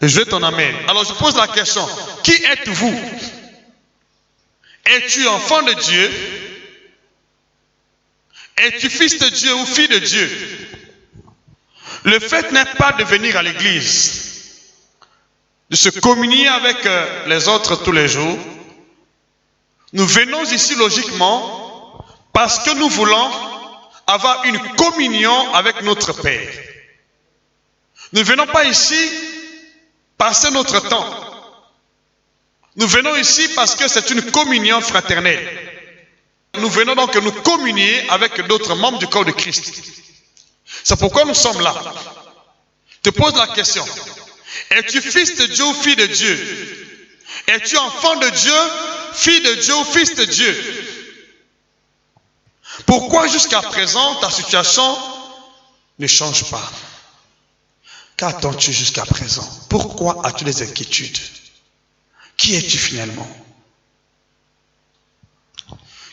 Je ton amen. Alors je pose la question, qui êtes-vous? Es-tu enfant de Dieu? Es-tu fils de Dieu ou fille de Dieu? Le fait n'est pas de venir à l'église, de se communier avec les autres tous les jours. Nous venons ici logiquement parce que nous voulons avoir une communion avec notre Père. Nous ne venons pas ici passer notre temps. Nous venons ici parce que c'est une communion fraternelle. Nous venons donc nous communier avec d'autres membres du corps de Christ. C'est pourquoi nous sommes là. Je te pose la question. Es-tu fils de Dieu ou fille de Dieu? Es-tu enfant de Dieu, fille de Dieu ou fils de Dieu? Pourquoi jusqu'à présent ta situation ne change pas? Qu'attends-tu jusqu'à présent? Pourquoi as-tu des inquiétudes? Qui es-tu finalement?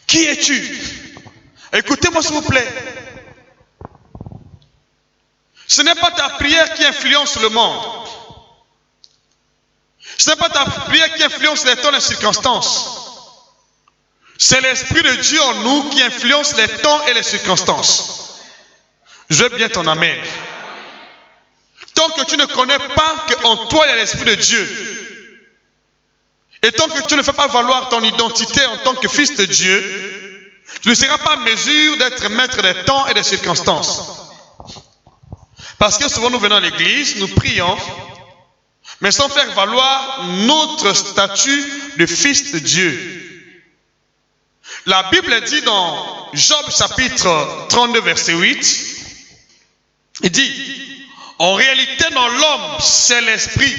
Qui es-tu? Écoutez-moi s'il vous plaît. Ce n'est pas ta prière qui influence le monde. Ce n'est pas ta prière qui influence les temps et les circonstances. C'est l'Esprit de Dieu en nous qui influence les temps et les circonstances. Je veux bien ton amen. Tant que tu ne connais pas qu'en toi il y a l'Esprit de Dieu, et tant que tu ne fais pas valoir ton identité en tant que fils de Dieu, tu ne seras pas en mesure d'être maître des temps et des circonstances. Parce que souvent nous venons à l'église, nous prions, mais sans faire valoir notre statut de fils de Dieu. La Bible dit dans Job chapitre 32 verset 8, il dit, en réalité dans l'homme c'est l'esprit.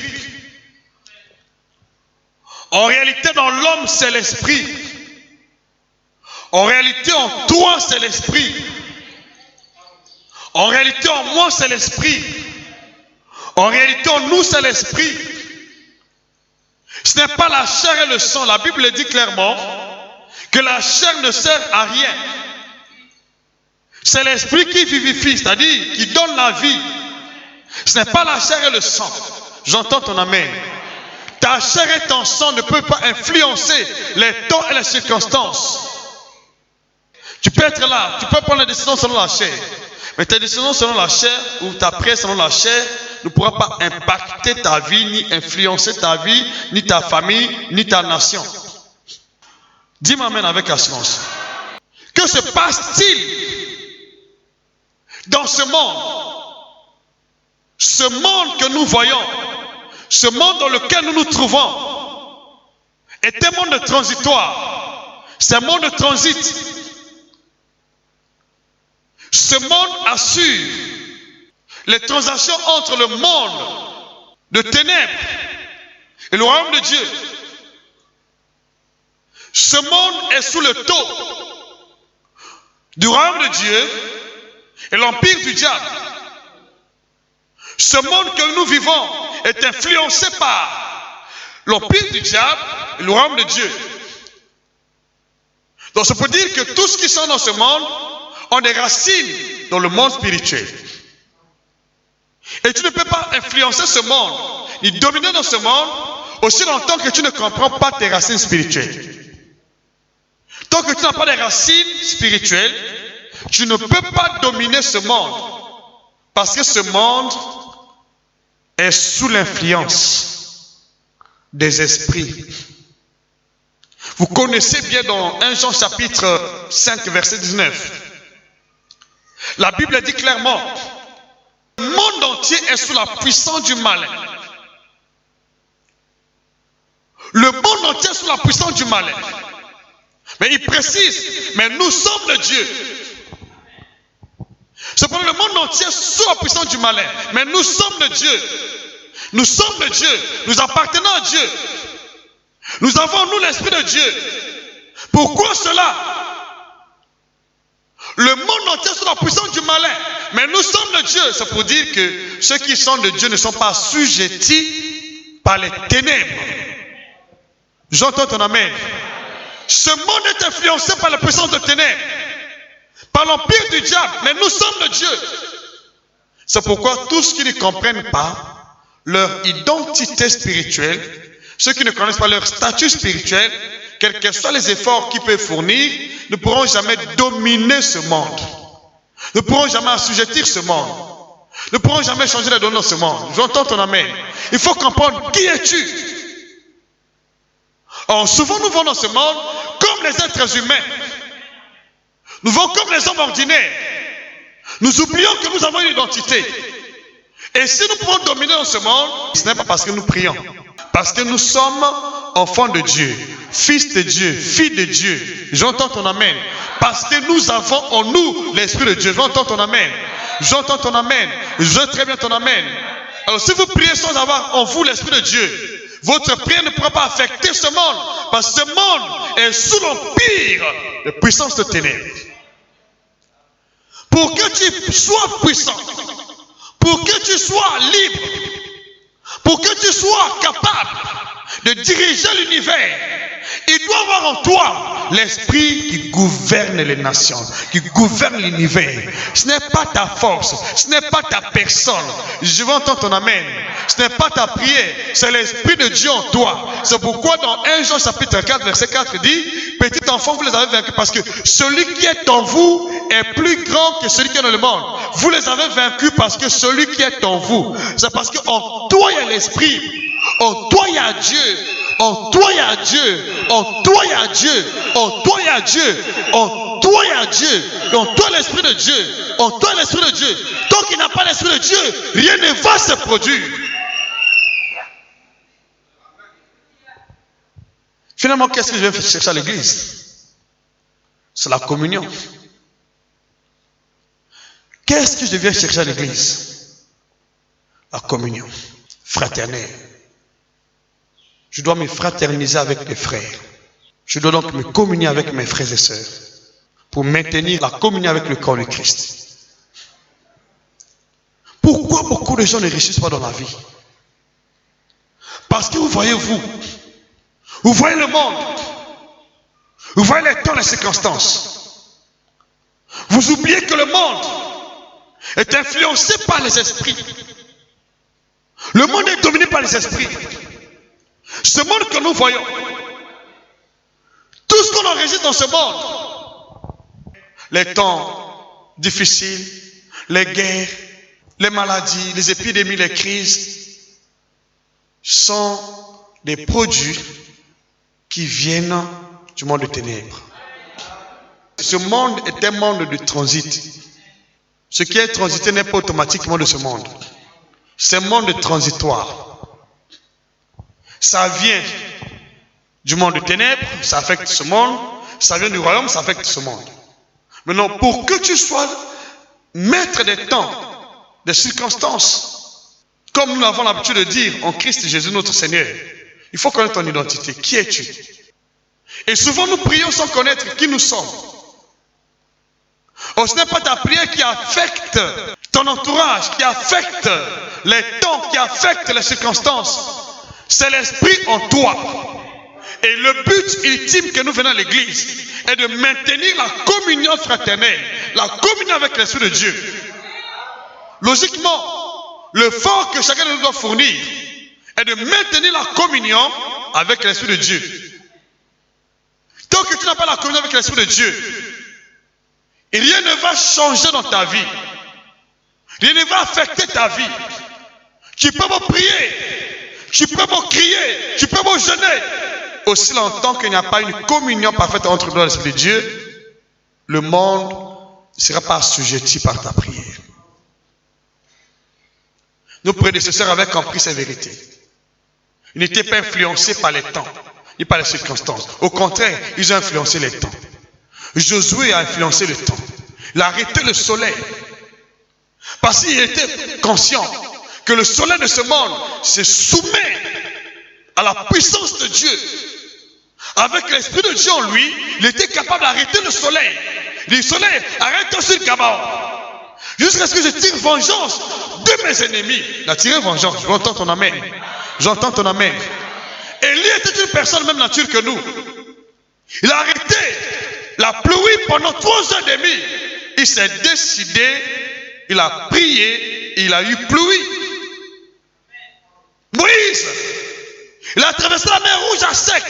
En réalité dans l'homme c'est l'esprit. En réalité en toi c'est l'esprit. En réalité, en moi, c'est l'esprit. En réalité, en nous, c'est l'esprit. Ce n'est pas la chair et le sang. La Bible dit clairement que la chair ne sert à rien. C'est l'esprit qui vivifie, c'est-à-dire qui donne la vie. Ce n'est pas la chair et le sang. J'entends ton amen. Ta chair et ton sang ne peuvent pas influencer les temps et les circonstances. Tu peux être là, tu peux prendre les décisions selon la chair. Mais tes décisions selon la chair ou ta prière selon la chair ne pourra pas impacter ta vie, ni influencer ta vie, ni ta famille, ni ta nation. Dis-moi amen avec assurance. Que se passe-t-il dans ce monde? Ce monde que nous voyons, ce monde dans lequel nous nous trouvons, est un monde transitoire. C'est un monde de transit. Ce monde assure les transactions entre le monde de ténèbres et le royaume de Dieu. Ce monde est sous le taux du royaume de Dieu et l'empire du diable. Ce monde que nous vivons est influencé par l'empire du diable et le royaume de Dieu. Donc ça peut dire que tout ce qui sont dans ce monde ont des racines dans le monde spirituel. Et tu ne peux pas influencer ce monde, ni dominer dans ce monde, aussi longtemps que tu ne comprends pas tes racines spirituelles. Tant que tu n'as pas de racines spirituelles, tu ne peux pas dominer ce monde. Parce que ce monde est sous l'influence des esprits. Vous connaissez bien dans 1 Jean chapitre 5 verset 19. La Bible dit clairement, le monde entier est sous la puissance du malin. Le monde entier est sous la puissance du malin. Mais il précise, mais nous sommes de Dieu. Cependant, le monde entier est sous la puissance du malin. Mais nous sommes de Dieu. Nous sommes de Dieu. Nous appartenons à Dieu. Nous avons, nous, l'Esprit de Dieu. Pourquoi cela? Le monde entier est sous la puissance du malin. Mais nous sommes de Dieu. C'est pour dire que ceux qui sont de Dieu ne sont pas assujettis par les ténèbres. J'entends ton amen. Ce monde est influencé par la puissance de ténèbres, par l'empire du diable. Mais nous sommes de Dieu. C'est pourquoi tous qui ne comprennent pas leur identité spirituelle, ceux qui ne connaissent pas leur statut spirituel, quels que soient les efforts qu'ils peuvent fournir, ne pourront jamais dominer ce monde. Ne pourront jamais assujettir ce monde. Ne pourront jamais changer les données dans ce monde. J'entends ton amen. Il faut comprendre qui es-tu. Or, souvent nous vivons dans ce monde comme les êtres humains. Nous vivons comme les hommes ordinaires. Nous oublions que nous avons une identité. Et si nous pouvons dominer dans ce monde, ce n'est pas parce que nous prions. Parce que nous sommes enfants de Dieu, fils de Dieu, filles de Dieu. J'entends ton amen. Parce que nous avons en nous l'Esprit de Dieu. J'entends ton amen. J'entends ton amen. Je veux très bien ton amen. Alors si vous priez sans avoir en vous l'Esprit de Dieu, votre prière ne pourra pas affecter ce monde. Parce que ce monde est sous l'empire de puissance de ténèbres. Pour que tu sois puissant, pour que tu sois libre, pour que tu sois capable de diriger l'univers, il doit avoir en toi l'esprit qui gouverne les nations, qui gouverne l'univers. Ce n'est pas ta force, ce n'est pas ta personne. Je veux entendre ton amen. Ce n'est pas ta prière, c'est l'Esprit de Dieu en toi. C'est pourquoi dans 1 Jean chapitre 4 verset 4 dit, petit enfant, vous les avez vaincus parce que celui qui est en vous est plus grand que celui qui est dans le monde. Vous les avez vaincus parce que celui qui est en vous, c'est parce qu'en toi il y a l'Esprit, en toi il y a Dieu, en toi il y a Dieu, en toi il y a Dieu, en toi il y a Dieu, en toi il y a Dieu, en toi l'Esprit de Dieu, en toi l'Esprit de Dieu. Tant qu'il n'a pas l'Esprit de Dieu, rien ne va se produire. Finalement, qu'est-ce que je vais chercher à l'église? C'est la communion. Qu'est-ce que je viens chercher à l'église? La communion fraternelle. Je dois me fraterniser avec mes frères. Je dois donc me communier avec mes frères et sœurs pour maintenir la communion avec le corps de Christ. Pourquoi beaucoup de gens ne réussissent pas dans la vie? Parce que vous voyez vous voyez le monde, vous voyez les temps, les circonstances. Vous oubliez que le monde est influencé par les esprits. Le monde est dominé par les esprits. Ce monde que nous voyons, tout ce qu'on enregistre dans ce monde, les temps difficiles, les guerres, les maladies, les épidémies, les crises, sont des produits qui viennent du monde des ténèbres. Ce monde est un monde de transit. Ce qui est transité n'est pas automatiquement de ce monde. C'est un monde transitoire. Ça vient du monde des ténèbres, ça affecte ce monde. Ça vient du royaume, ça affecte ce monde. Maintenant, pour que tu sois maître des temps, des circonstances, comme nous l'avons l'habitude de dire en Christ Jésus notre Seigneur, il faut connaître ton identité. Qui es-tu? Et souvent nous prions sans connaître qui nous sommes. Oh, ce n'est pas ta prière qui affecte ton entourage, qui affecte les temps, qui affecte les circonstances. C'est l'Esprit en toi. Et le but ultime que nous venons à l'église est de maintenir la communion fraternelle, la communion avec l'Esprit de Dieu. Logiquement, le fort que chacun de nous doit fournir est de maintenir la communion avec l'Esprit de Dieu. Tant que tu n'as pas la communion avec l'Esprit de Dieu, rien ne va changer dans ta vie. Rien ne va affecter ta vie. Tu peux me prier, tu peux me crier, tu peux me jeûner. Aussi longtemps qu'il n'y a pas une communion parfaite entre toi et l'Esprit de Dieu, le monde ne sera pas assujetti par ta prière. Nos prédécesseurs avaient compris ces vérités. Ils n'étaient pas influencés par les temps, ni par les circonstances. Au contraire, ils ont influencé les temps. Josué a influencé le temps. Il a arrêté le soleil. Parce qu'il était conscient que le soleil de ce monde se soumet à la puissance de Dieu. Avec l'Esprit de Dieu en lui, il était capable d'arrêter le soleil. Il dit, soleil, arrête-toi sur le Gabaon. Jusqu'à ce que je tire vengeance de mes ennemis. Il a tiré vengeance. J'entends ton amen. J'entends ton amen. Élie était une personne de même nature que nous. Il a arrêté la pluie pendant 3 heures et demie. Il s'est décidé, il a prié, il a eu pluie. Moïse, il a traversé la mer Rouge à sec.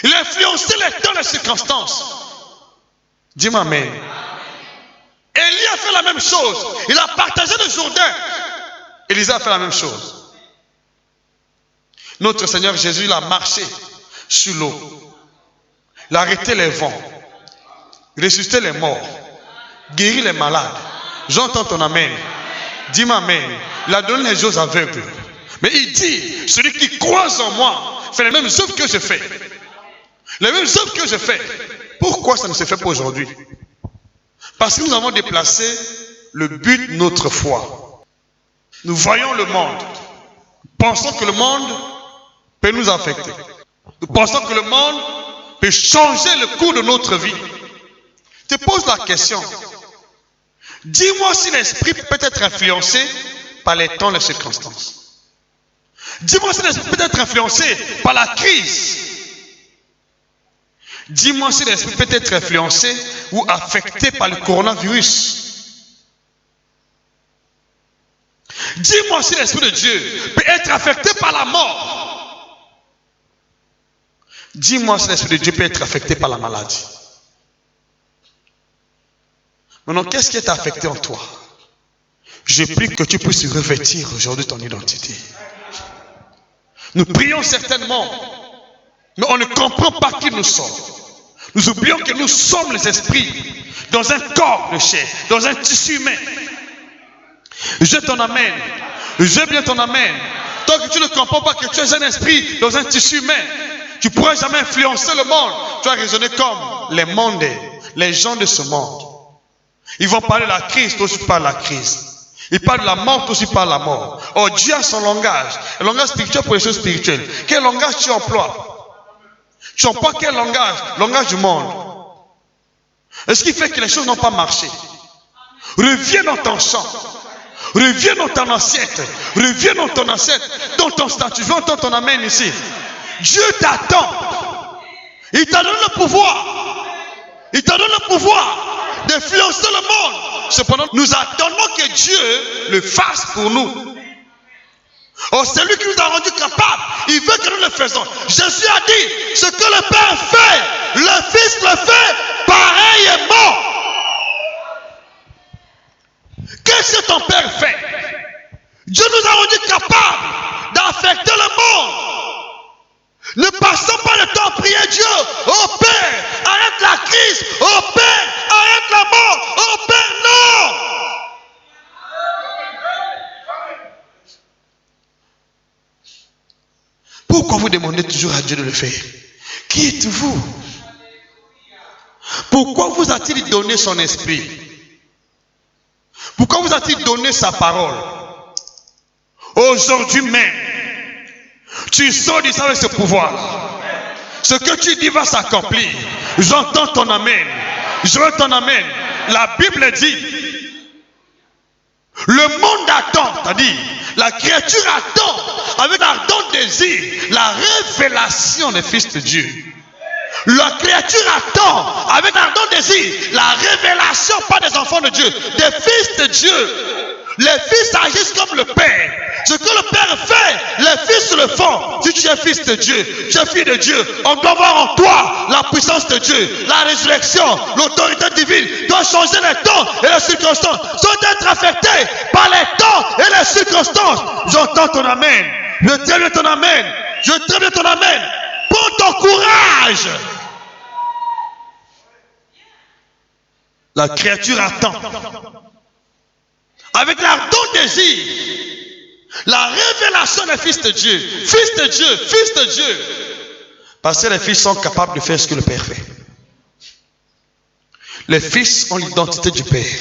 Il a influencé les temps, les circonstances. Dis-moi amen. Élie a fait la même chose. Il a partagé le Jourdain. Élisée a fait la même chose. Notre Seigneur Jésus, il a marché sur l'eau. Il a arrêté les vents. Ressuscité les morts. Guéri les malades. J'entends ton amen. Dis-moi amen. Il a donné les yeux aveugles. Mais il dit, celui qui croit en moi fait les mêmes œuvres que je fais. Les mêmes œuvres que je fais. Pourquoi ça ne se fait pas aujourd'hui? Parce que nous avons déplacé le but de notre foi. Nous voyons le monde. Nous pensons que le monde peut nous affecter. Nous pensons que le monde peut changer le cours de notre vie. Je te pose la question. Dis-moi si l'esprit peut être influencé par les temps, les circonstances. Dis-moi si l'esprit peut être influencé par la crise. Dis-moi si l'esprit peut être influencé ou affecté par le coronavirus. Dis-moi si l'esprit de Dieu peut être affecté par la mort. Dis-moi si l'esprit de Dieu peut être affecté par la maladie. Maintenant, qu'est-ce qui est affecté en toi? Je prie que tu puisses revêtir aujourd'hui ton identité. Nous prions certainement, mais on ne comprend pas qui nous sommes. Nous oublions que nous sommes les esprits dans un corps de chair, dans un tissu humain. Je ton amen. Je bien ton amen. Tant que tu ne comprends pas que tu es un esprit dans un tissu humain, tu ne pourras jamais influencer le monde. Tu vas raisonner comme les mondes, les gens de ce monde. Ils vont parler de la crise, toi aussi tu parles de la crise. Ils parlent de la mort, toi aussi tu parles de la mort. Oh, Dieu a son langage. Le langage spirituel pour les choses spirituelles. Quel langage tu emploies? Tu emploies quel langage? Le langage du monde. Et ce qui fait que les choses n'ont pas marché. Reviens dans ton champ. Reviens dans ton assiette. Reviens dans ton assiette. Dans ton statut. Je veux entendre ton amen ici. Dieu t'attend. Il t'a donné le pouvoir. Il t'a donné le pouvoir d'influencer le monde. Cependant, nous attendons que Dieu le fasse pour nous. Oh, c'est lui qui nous a rendu capables. Il veut que nous le faisons. Jésus a dit, ce que le Père fait, le Fils le fait pareillement. Qu'est-ce que ton Père fait? Dieu nous a rendu capables d'affecter le monde. Ne passons pas le temps à prier Dieu. Oh Père, arrête la crise. Oh Père, arrête la mort. Oh Père, non. Pourquoi vous demandez toujours à Dieu de le faire? Qui êtes-vous? Pourquoi vous a-t-il donné son esprit? Pourquoi vous a-t-il donné sa parole? Aujourd'hui même, tu sors d'ici avec ce pouvoir. Ce que tu dis va s'accomplir. J'entends ton amen. J'entends ton amen. La Bible dit, le monde attend, c'est-à-dire la créature attend avec ardent désir la révélation des fils de Dieu. La créature attend avec ardent désir la révélation, pas des enfants de Dieu, des fils de Dieu. Les fils agissent comme le Père. Ce que le Père fait, les fils le font. Si tu es fils de Dieu, tu es fille de Dieu, on doit voir en toi la puissance de Dieu, la résurrection, l'autorité divine doit changer les temps et les circonstances, sans être affectés par les temps et les circonstances. J'entends ton amen. Je très bien ton amen. Je très bien ton amen. Prends ton courage. La créature attend. Avec l'ardent désir, la révélation des fils de Dieu. Fils de Dieu, fils de Dieu. Parce que les fils sont capables de faire ce que le Père fait. Les fils ont l'identité du Père.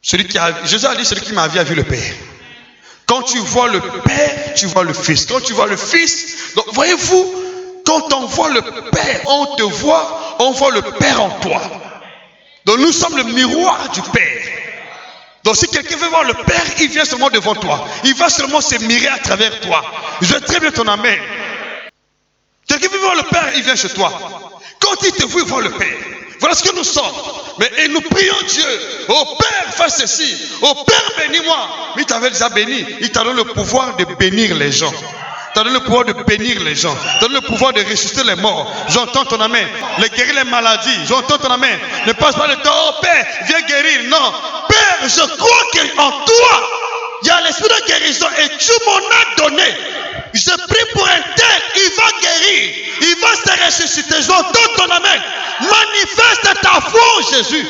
Jésus a dit, celui qui m'a vu a vu le Père. Quand tu vois le Père, tu vois le Fils. Quand tu vois le Fils, donc voyez-vous, quand on voit le Père, on te voit, on voit le Père en toi. Donc nous sommes le miroir du Père. Donc si quelqu'un veut voir le Père, il vient seulement devant toi. Il va seulement se mirer à travers toi. Je vais très bien ton amen. Quelqu'un veut voir le Père, il vient chez toi. Quand il te veut voir le Père, Voilà ce que nous sommes. Mais et nous prions Dieu. Oh Père, fais ceci. Oh Père, bénis-moi. Mais il t'avait déjà béni. Il t'a donné le pouvoir de bénir les gens. Il t'a donné le pouvoir de bénir les gens. Il t'a donné le pouvoir de ressusciter les morts. J'entends ton amen. De guérir les maladies. J'entends ton amen. Ne passe pas le temps. Oh Père, viens guérir. Non. Père, je crois qu'en toi, il y a l'esprit de guérison et tu m'en as donné. Je prie pour un tel, il va guérir, il va se ressusciter. J'entends ton amen. Manifeste ta foi en Jésus.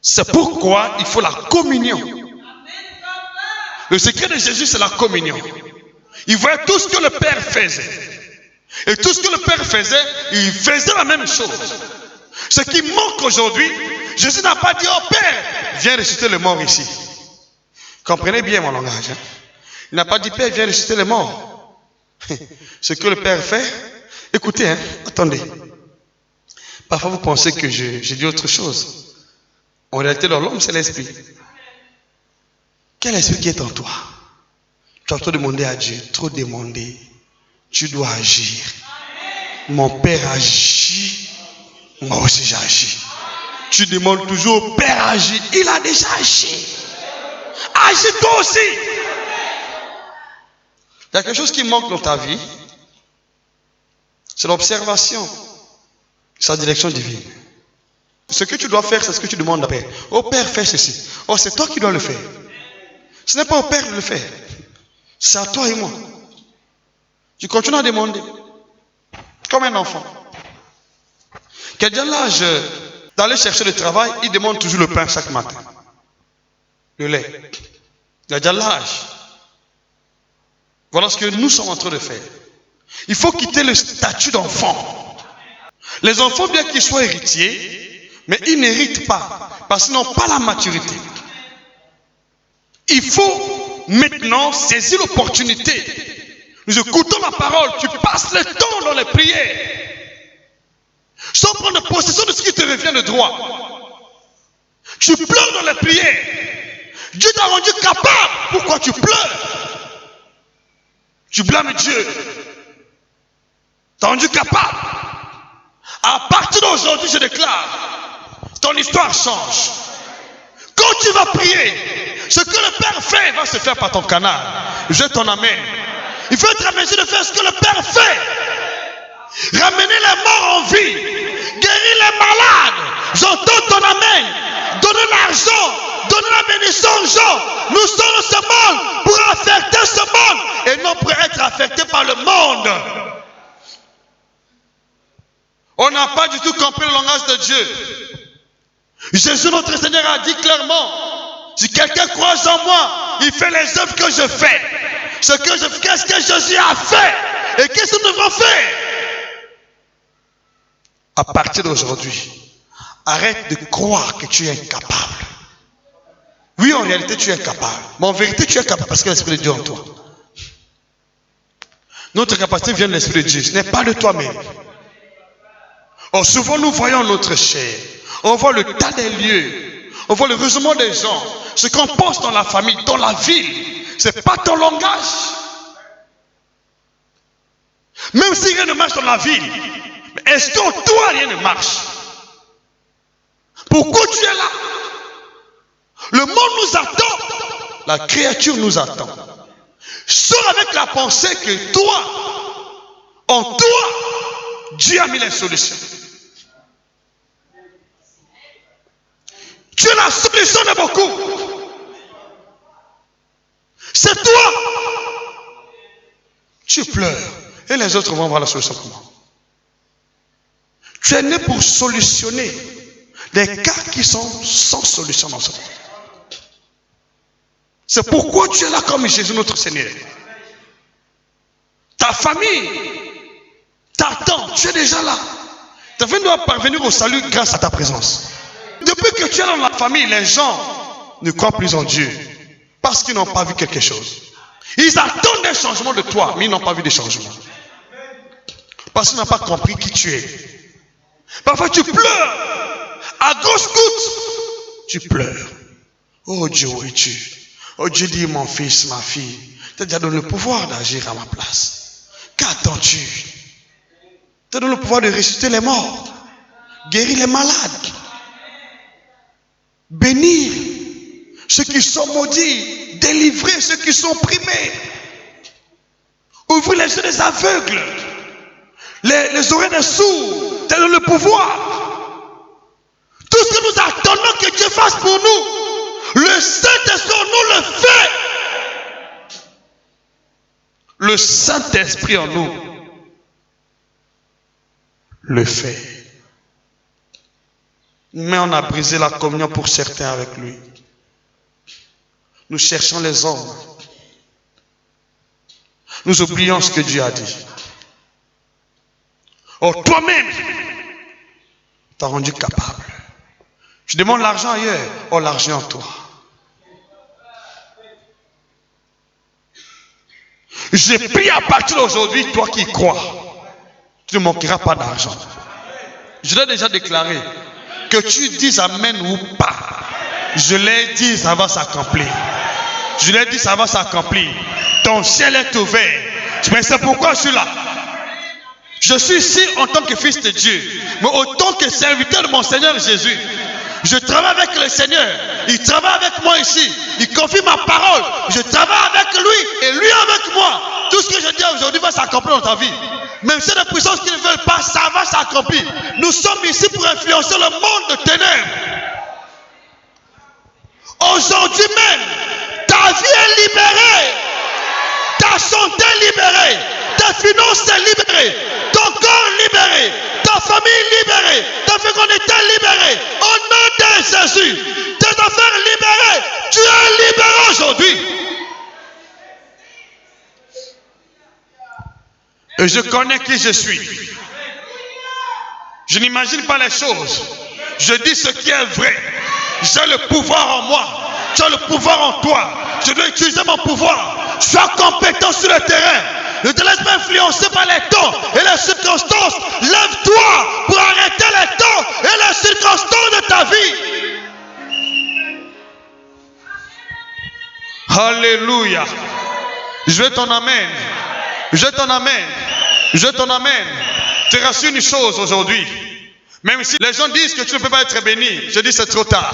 C'est pourquoi il faut la communion. Le secret de Jésus, c'est la communion. Il voyait tout ce que le Père faisait. Et tout ce que le Père faisait, il faisait la même chose. Ce qui manque aujourd'hui, Jésus n'a pas dit, oh Père, viens ressusciter les morts ici. Comprenez bien mon langage. Hein? Il n'a pas dit, Père, viens ressusciter les morts. Ce que le Père fait, écoutez, hein, attendez. Parfois vous pensez que j'ai dit autre chose. En réalité, l'homme, c'est l'esprit. Quel esprit qui est en toi? Tu as trop demandé à Dieu, trop demandé. Tu dois agir. Mon Père agit, moi aussi j'agis. Tu demandes toujours, Père agit. Il a déjà agi. Agis toi aussi. Il y a quelque chose qui manque dans ta vie. C'est l'observation. Sa direction divine. Ce que tu dois faire, c'est ce que tu demandes à Père. Oh Père, fais ceci. Oh, c'est toi qui dois le faire. Ce n'est pas au Père de le faire. C'est à toi et moi. Tu continues à demander. Comme un enfant. Qui a déjà l'âge d'aller chercher le travail, il demande toujours le pain chaque matin. Le lait. Il a déjà l'âge. Voilà ce que nous sommes en train de faire. Il faut quitter le statut d'enfant. Les enfants, bien qu'ils soient héritiers, mais ils n'héritent pas. Parce qu'ils n'ont pas la maturité. Il faut maintenant saisir l'opportunité. Nous écoutons la parole, tu passes le temps dans les prières. Sans prendre possession de ce qui te revient de droit. Tu pleures dans les prières. Dieu t'a rendu capable. Pourquoi tu pleures? Tu blâmes Dieu. T'as rendu capable. À partir d'aujourd'hui, je déclare, ton histoire change. Quand tu vas prier, ce que le Père fait va se faire par ton canal. Jette ton amen. Il faut être en mesure de faire ce que le Père fait. Ramener les morts en vie. Guérir les malades. J'entends ton amen. Donner l'argent. Donner la bénédiction aux gens. Nous sommes dans ce monde pour affecter ce monde. Et non pour être affectés par le monde. On n'a pas du tout compris le langage de Dieu. Jésus notre Seigneur a dit clairement, si quelqu'un croit en moi, il fait les œuvres que je fais. Qu'est-ce que Jésus a fait? Et qu'est-ce que nous devons faire? À partir d'aujourd'hui, arrête de croire que tu es incapable. Oui, en réalité, tu es incapable. Mais en vérité, tu es capable parce que l'Esprit de Dieu en toi. Notre capacité vient de l'Esprit de Dieu. Ce n'est pas de toi-même. Or, souvent, nous voyons notre chair. On voit le tas des lieux. On voit le résumé des gens. Ce qu'on pense dans la famille, dans la ville. Ce n'est pas ton langage. Même si rien ne marche dans la ville. Est-ce qu'en toi, rien ne marche? Pourquoi tu es là? Le monde nous attend. La créature nous attend. Sors avec la pensée que toi, en toi, Dieu a mis les solutions. Tu es la solution de beaucoup. C'est toi. Tu pleures. Et les autres vont voir la solution comment? Tu es né pour solutionner des cas qui sont sans solution dans ce monde. C'est pourquoi tu es là comme Jésus notre Seigneur. Ta famille t'attend. Tu es déjà là. Ta famille doit parvenir au salut grâce à ta présence. Depuis que tu es dans la famille, les gens ne croient plus en Dieu. Parce qu'ils n'ont pas vu quelque chose. Ils attendent des changements de toi, mais ils n'ont pas vu des changements. Parce qu'ils n'ont pas compris qui tu es. Parfois tu pleures. À grosse goutte, tu pleures. Oh Dieu, où es-tu? Oh Dieu dit, mon fils, ma fille, tu as déjà donné le pouvoir d'agir à ma place. Qu'attends-tu? Te donne le pouvoir de ressusciter les morts, guérir les malades, bénir ceux qui sont maudits, délivrer ceux qui sont opprimés, ouvrir les yeux des aveugles, les oreilles des sourds, te donne le pouvoir. Tout ce que nous attendons que Dieu fasse pour nous, le Saint-Esprit en nous le fait. Le Saint-Esprit en nous le fait. Mais on a brisé la communion pour certains avec lui. Nous cherchons les hommes. Nous oublions ce que Dieu a dit. Oh, toi-même, t'as rendu capable. Je demande l'argent ailleurs. Oh, l'argent en toi. J'ai pris à partir d'aujourd'hui, toi qui crois, tu ne manqueras pas d'argent. Je l'ai déjà déclaré. Que tu dises amen ou pas. Je l'ai dit, ça va s'accomplir. Je l'ai dit, ça va s'accomplir. Ton ciel est ouvert. Mais c'est pourquoi je suis là. Je suis ici en tant que fils de Dieu. Mais autant que serviteur de mon Seigneur Jésus. Je travaille avec le Seigneur. Il travaille avec moi ici. Il confie ma parole. Je travaille avec lui et lui avec moi. Tout ce que je dis aujourd'hui va s'accomplir dans ta vie. Même si les puissances qui ne veulent pas, ça va s'accomplir. Nous sommes ici pour influencer le monde de ténèbres. Aujourd'hui même, ta vie est libérée. Ta santé est libérée. Ta finance est libérée. Ton corps est libéré. Ta famille est libérée. Ta fécondité est libérée. Au nom de Jésus, tes affaires libérées. Tu es libéré aujourd'hui. Et je connais qui je suis. Je n'imagine pas les choses. Je dis ce qui est vrai. J'ai le pouvoir en moi. Tu as le pouvoir en toi. Je dois utiliser mon pouvoir. Sois compétent sur le terrain. Ne te laisse pas influencer par les temps et les circonstances. Lève-toi pour arrêter les temps et les circonstances de ta vie. Alléluia. Je veux ton amen. Je veux ton amen. Je veux ton amen. Tu rassures une chose aujourd'hui. Même si les gens disent que tu ne peux pas être béni, je dis c'est trop tard.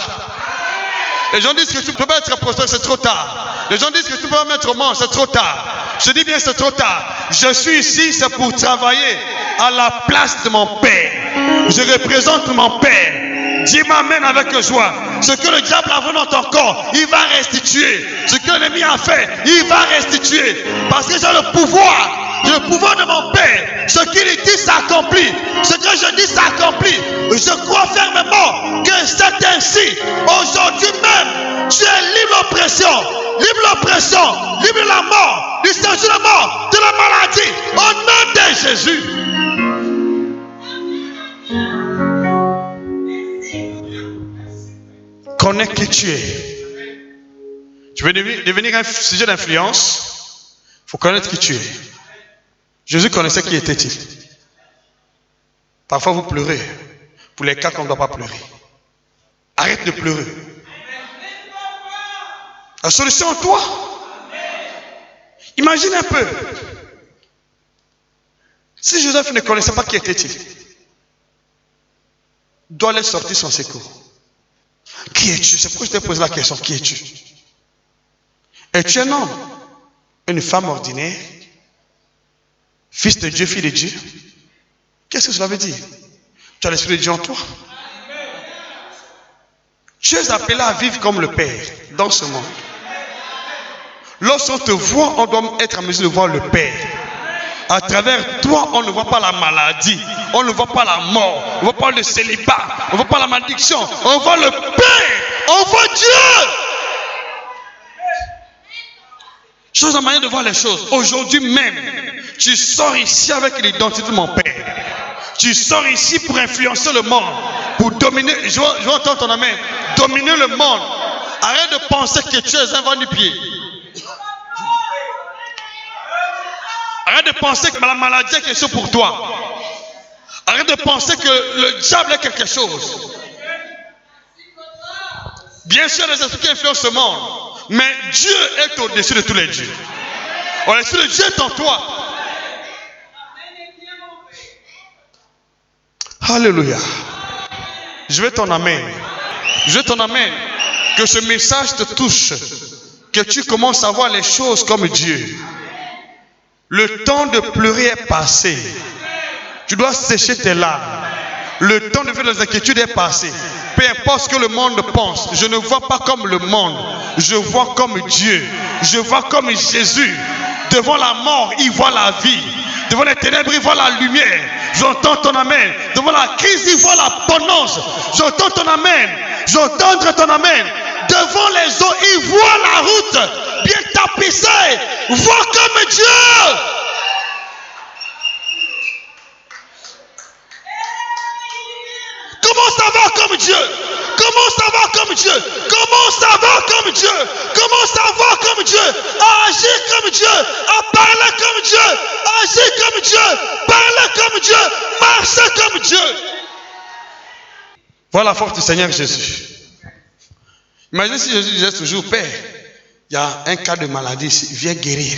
Les gens disent que tu ne peux pas être prospère, c'est trop tard. Les gens disent que tu ne peux pas mettre au monde, c'est trop tard. Je dis bien c'est trop tard. Je suis ici, c'est pour travailler à la place de mon Père. Je représente mon Père. Dis m'amène avec joie. Ce que le diable a volé dans ton corps, il va restituer. Ce que l'ennemi a fait, il va restituer. Parce que j'ai le pouvoir. J'ai le pouvoir de mon Père. Ce qu'il dit s'accomplit. Ce que je dis s'accomplit. Je crois fermement que c'est ainsi. Aujourd'hui même, tu es libre d'oppression. Libre l'oppression. Libre la mort. Du statut de la mort. De la maladie. Au nom de Jésus. Connais qui tu es. Tu veux devenir un sujet d'influence? Il faut connaître qui tu es. Jésus connaissait qui était-il. Parfois vous pleurez pour les cas qu'on ne doit pas pleurer. Arrête de pleurer. La solution en toi. Imagine un peu. Si Joseph ne connaissait pas qui était-il, doit aller sortir son secours. Qui es-tu? C'est pourquoi je t'ai posé la question. Qui es-tu? Es-tu un homme? Une femme ordinaire? Fils de Dieu, fille de Dieu? Qu'est-ce que cela veut dire? Tu as l'Esprit de Dieu en toi. Tu es appelé à vivre comme le Père dans ce monde. Lorsqu'on te voit, on doit être en mesure de voir le Père. À travers toi, on ne voit pas la maladie, on ne voit pas la mort, on ne voit pas le célibat, on ne voit pas la malédiction, on voit le Père, on voit Dieu. Chose en manière de voir les choses. Aujourd'hui même, tu sors ici avec l'identité de mon Père. Tu sors ici pour influencer le monde, pour dominer. Je veux entendre ton amen. Dominer le monde. Arrête de penser que tu es un va-nu-pied. Arrête de penser que la maladie est quelque chose pour toi. Arrête de penser que le diable est quelque chose. Bien sûr, les esprits qui influencent ce monde. Mais Dieu est au-dessus de tous les dieux. Au-dessus de Dieu est en toi. Alléluia. Je veux ton amen. Je veux ton amen. Que ce message te touche. Que tu commences à voir les choses comme Dieu. Le temps de pleurer est passé. Tu dois sécher tes larmes. Le temps de vivre les inquiétudes est passé. Peu importe ce que le monde pense, je ne vois pas comme le monde. Je vois comme Dieu. Je vois comme Jésus. Devant la mort, il voit la vie. Devant les ténèbres, il voit la lumière. J'entends ton amen. Devant la crise, il voit l'abondance. J'entends ton amen. J'entends ton amen. Devant les eaux, il voit la route bien tapissée. Vois comme Dieu. Commence à voir comme Dieu. Commence à voir comme Dieu. Commence à voir comme Dieu. Commence à voir comme Dieu. À agir comme Dieu. À parler comme Dieu. À agir comme Dieu. Parler comme Dieu. Marcher comme Dieu. Voilà la force du Seigneur Jésus. Imaginez si Jésus disait toujours, Père, il y a un cas de maladie ici, viens guérir.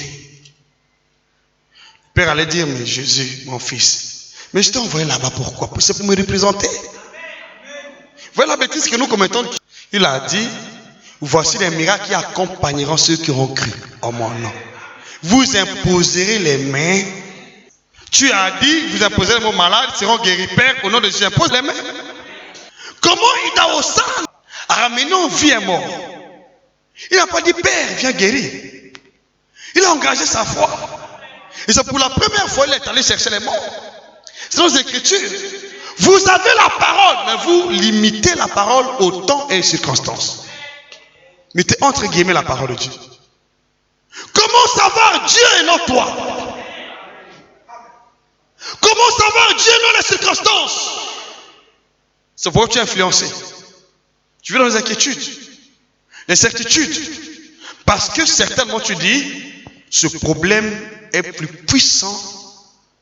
Le Père allait dire, mais Jésus, mon fils, mais je t'ai envoyé là-bas pourquoi? C'est pour me représenter. Voilà la bêtise que nous commettons. Il a dit, voici les miracles qui accompagneront ceux qui auront cru en mon nom. Vous imposerez les mains. Tu as dit, vous imposerez les mains aux malades, ils seront guéris. Père, au nom de Jésus, impose les mains. Comment Idaosan a ramené en vie un mort? Il n'a pas dit, Père, viens guérir. Il a engagé sa foi. Et c'est pour la première fois qu'il est allé chercher les morts. C'est dans les Écritures. Vous avez la parole, mais vous limitez la parole au temps et aux circonstances. Mettez entre guillemets la parole de Dieu. Comment savoir Dieu et non toi? Comment savoir Dieu et non les circonstances? C'est pourquoi tu es influencé. Tu vis dans les inquiétudes, les certitudes. Parce que certainement tu dis, ce problème est plus puissant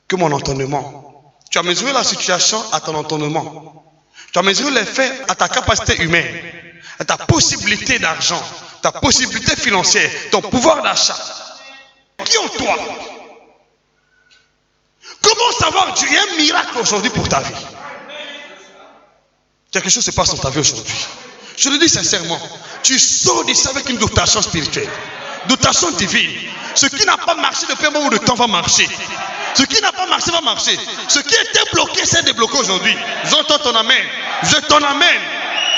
que mon entendement. Tu as mesuré la situation à ton entendement. Tu as mesuré les faits à ta capacité humaine, à ta possibilité d'argent, ta possibilité financière, ton pouvoir d'achat. Qui en toi? Comment savoir Dieu? Il y a un miracle aujourd'hui pour ta vie. Quelque chose se passe dans ta vie aujourd'hui. Je le dis sincèrement. Tu sors d'ici avec une dotation spirituelle, dotation divine. Ce qui n'a pas marché depuis un moment de temps va marcher. Ce qui n'a pas marché va marcher. Ce qui était bloqué, c'est débloqué aujourd'hui. J'entends ton amen. Je t'en amène.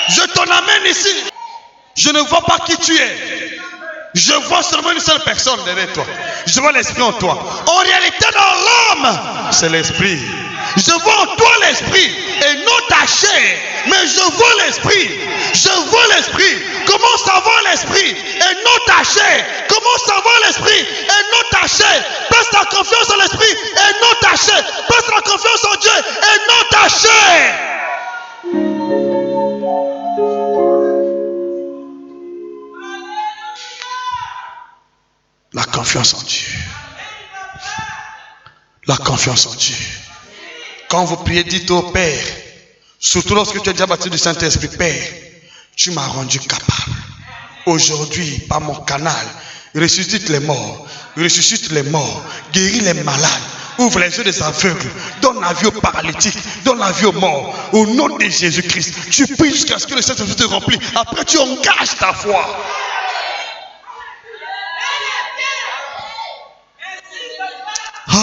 Je t'en amène ici. Je ne vois pas qui tu es. Je vois seulement une seule personne derrière toi. Je vois l'esprit en toi. En réalité, dans l'homme, c'est l'esprit. Je vois en toi l'esprit et non ta chair. Mais je vois l'esprit. Je vois l'esprit. Comment savoir l'esprit et non ta chair? Comment savoir l'esprit et non ta chair? Place ta confiance en l'esprit et non ta chair. Place ta confiance en Dieu et non ta chair. La confiance en Dieu. La confiance en Dieu. Quand vous priez, dites au Père, surtout lorsque tu es déjà baptisé du Saint-Esprit, Père, tu m'as rendu capable. Aujourd'hui, par mon canal, ressuscite les morts, guéris les malades, ouvre les yeux des aveugles, donne la vie aux paralytiques, donne la vie aux morts. Au nom de Jésus-Christ, tu pries jusqu'à ce que le Saint-Esprit te remplisse. Après, tu engages ta foi.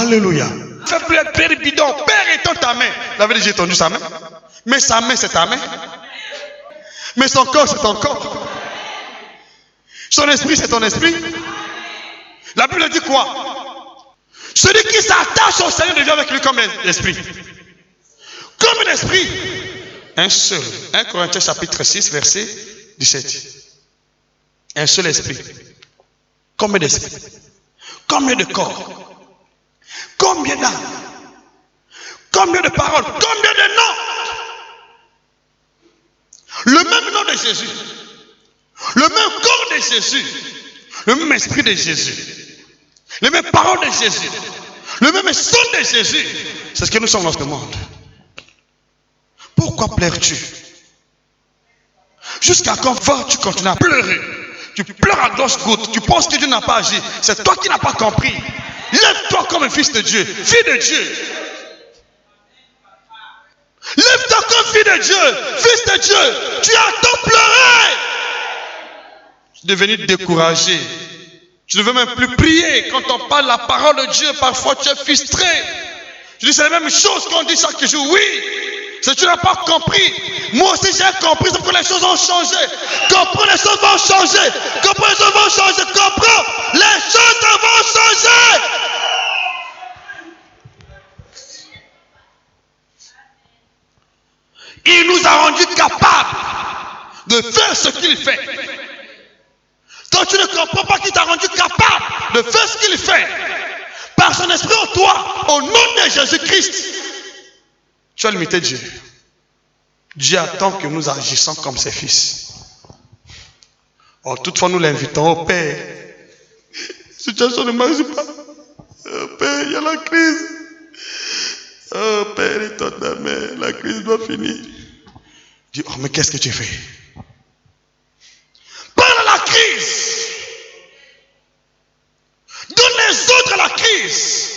Alléluia. Fais plus être père bidon. Père étend ta main. La veille, j'ai tendu sa main. Mais sa main, c'est ta main. Mais son corps, c'est ton corps. Son esprit, c'est ton esprit. La Bible dit quoi? Celui qui s'attache au Seigneur devient avec lui comme un esprit. Comme un esprit. Un seul. 1 Corinthiens chapitre 6, verset 17. Un seul esprit. Combien d'esprits? Combien de corps? Combien d'âmes? Combien de paroles? Combien de noms? Le même nom de Jésus, le même corps de Jésus, le même esprit de Jésus, les mêmes paroles de Jésus, le même son de Jésus. C'est ce que nous sommes dans ce monde. Pourquoi pleures-tu? Jusqu'à quand vas-tu continuer à pleurer? Tu pleures à grosses gouttes, tu penses que Dieu n'a pas agi. C'est toi qui n'as pas compris. Lève-toi comme un fils de Dieu, fille de Dieu. toi comme fille de Dieu, fils de Dieu, tu as tant pleuré. Tu es devenu découragé. Tu ne veux même plus prier. Quand on parle la parole de Dieu, parfois tu es frustré. Je dis c'est la même chose qu'on dit chaque jour. Oui, si tu n'as pas compris, moi aussi j'ai compris, c'est pour que les choses ont changé. Comprends, les choses vont changer. Comprends, les choses vont changer. Comprends, les choses vont changer. Il nous a rendus capables de faire ce qu'il fait. Quand tu ne comprends pas qu'il t'a rendu capable de faire ce qu'il fait, par son esprit en toi, au nom de Jésus-Christ, tu as limité Dieu. Dieu attend que nous agissions comme ses fils. Or, toutefois, nous l'invitons au Père. La situation ne marche pas. Oh, Père, il y a la crise. Oh, Père, et ton amen, la crise doit finir. Dis, oh, mais qu'est-ce que tu fais? Pendant la crise, donne les ordres à la crise.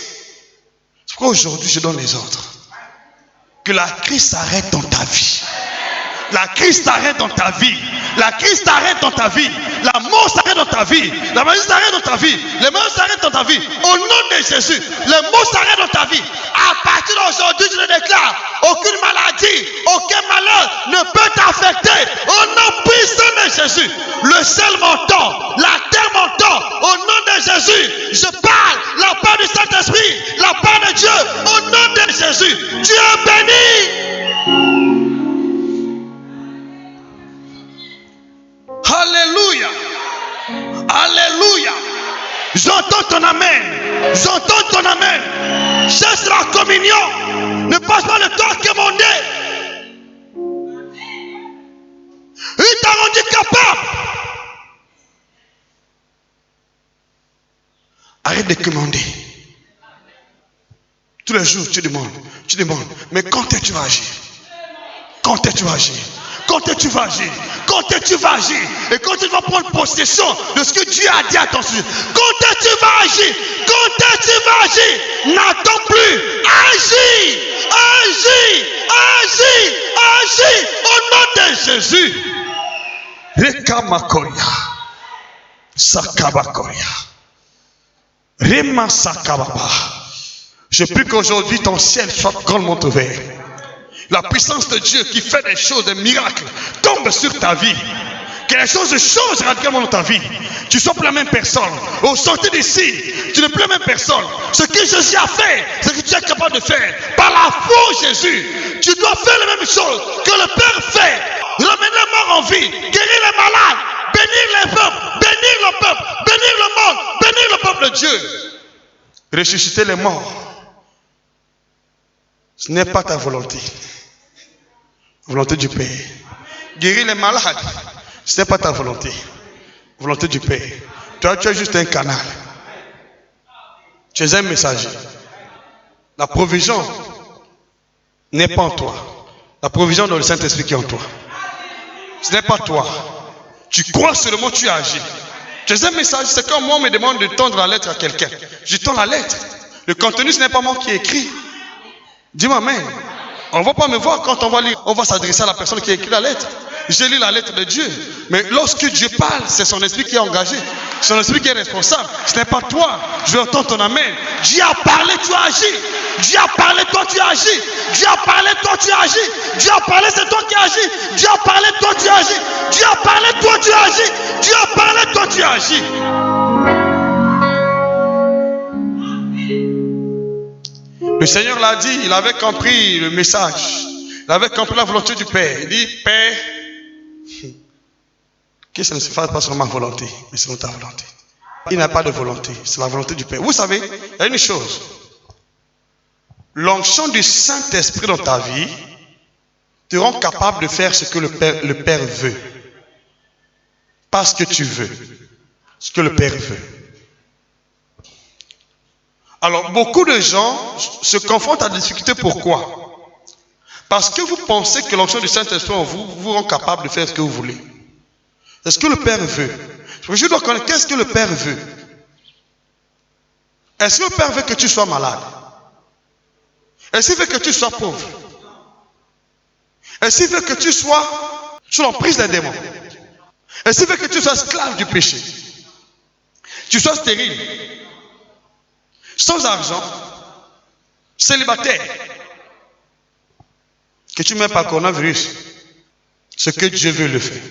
C'est pourquoi aujourd'hui je donne les ordres. Que la crise s'arrête dans ta vie. La crise s'arrête dans ta vie. La crise s'arrête dans ta vie. La mort s'arrête dans ta vie. La maladie s'arrête dans ta vie. Les malheurs s'arrêtent dans ta vie. Au nom de Jésus, les mots s'arrêtent dans ta vie. À partir d'aujourd'hui, je le déclare. Aucune maladie, aucun malheur ne peut t'affecter. Au nom puissant de Jésus. Le ciel m'entend. La terre m'entend. Au nom de Jésus, je parle. La part du Saint-Esprit. La part de Dieu. Au nom de Jésus. Dieu béni. Alléluia. Alléluia. J'entends ton amen. J'entends ton amen. Cherche la communion. Ne passe pas le temps à quémander. Il t'a rendu capable. Arrête de commander. Tous les jours, tu demandes. Mais quand est-ce que tu vas agir? Quand est-ce que tu vas agir? Quand est-ce que tu vas agir? Quand est-ce que tu vas agir? Et quand tu vas prendre possession de ce que Dieu a dit à ton sujet? Quand est-ce que tu vas agir? Quand est-ce que tu vas agir? N'attends plus. Agis! Agis! Agis! Agis! Au nom de Jésus. Rekamakoya. Sakabakoya. Rema Sakababa. Je prie qu'aujourd'hui ton ciel soit grandement ouvert. La puissance de Dieu qui fait des choses, des miracles, tombe sur ta vie. Que les choses changent radicalement dans ta vie. Tu ne sois plus la même personne. Au sortir d'ici, tu n'es plus la même personne. Ce que Jésus a fait, ce que tu es capable de faire. Par la foi en Jésus, tu dois faire la même chose que le Père fait. Ramener les morts en vie, guérir les malades, bénir les peuples, bénir le peuple, bénir le monde, bénir le peuple de Dieu. Ressusciter les morts. Ce n'est pas ta volonté. Volonté du Père. Guérir les malades. Ce n'est pas ta volonté. Volonté du Père. Toi, tu es juste un canal. Tu es un messager. La provision n'est pas en toi. La provision dans le Saint-Esprit qui est en toi. Ce n'est pas toi. Tu crois seulement, tu agis. Tu es un messager. C'est comme moi, on me demande de tendre la lettre à quelqu'un. Je tends la lettre. Le contenu, ce n'est pas moi qui écris. Dis-moi amen. On ne va pas me voir quand on va lire. On va s'adresser à la personne qui a écrit la lettre. J'ai lu la lettre de Dieu. Mais lorsque Dieu parle, c'est son esprit qui est engagé. Son esprit qui est responsable. Ce n'est pas toi. Je vais entendre ton amen. Dieu a parlé, tu as agi. Dieu a parlé, toi tu agis. Dieu a parlé, toi tu agis. Dieu a parlé, c'est toi qui agis. Dieu a parlé, toi tu agis. Dieu a parlé, toi tu agis. Dieu a parlé, toi tu agis. Le Seigneur l'a dit, il avait compris le message. Il avait compris la volonté du Père. Il dit, Père, que ça ne se fasse pas selon ma volonté, mais selon ta volonté. Il n'a pas de volonté, c'est la volonté du Père. Vous savez, il y a une chose. L'onction du Saint-Esprit dans ta vie te rend capable de faire ce que le Père veut. Pas ce que tu veux, ce que le Père veut. Alors, beaucoup de gens se confrontent à des difficultés. Pourquoi? Parce que vous pensez que l'onction du Saint-Esprit en vous vous rend capable de faire ce que vous voulez. C'est ce que le Père veut. Je dois connaître qu'est-ce que le Père veut. Est-ce que le Père veut que tu sois malade? Est-ce qu'il veut que tu sois pauvre? Et s'il veut que tu sois sous l'emprise des démons, et s'il veut que tu sois esclave du péché, tu sois stérile, sans argent, célibataire, que tu mets par coronavirus, ce que Dieu veut le faire.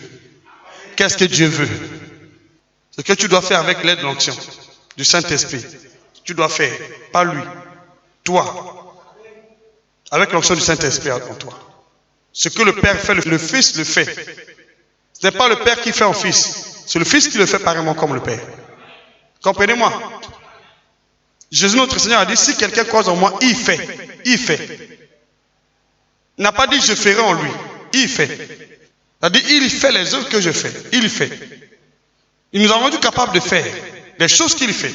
Qu'est-ce que Dieu veut? Ce que tu dois faire avec l'aide de l'onction du Saint-Esprit, tu dois faire, pas lui, toi, avec l'onction du Saint-Esprit en toi. Ce que le Père fait, le Fils le fait. Ce n'est pas le Père qui fait en Fils, c'est le Fils qui le fait pareillement comme le Père. Comprenez-moi? Jésus notre Seigneur a dit, si quelqu'un croit en moi, il fait. Il fait. Il n'a pas dit je ferai en lui, il fait. Il a dit, il fait les œuvres que je fais, il fait. Il nous a rendu capables de faire les choses qu'il fait,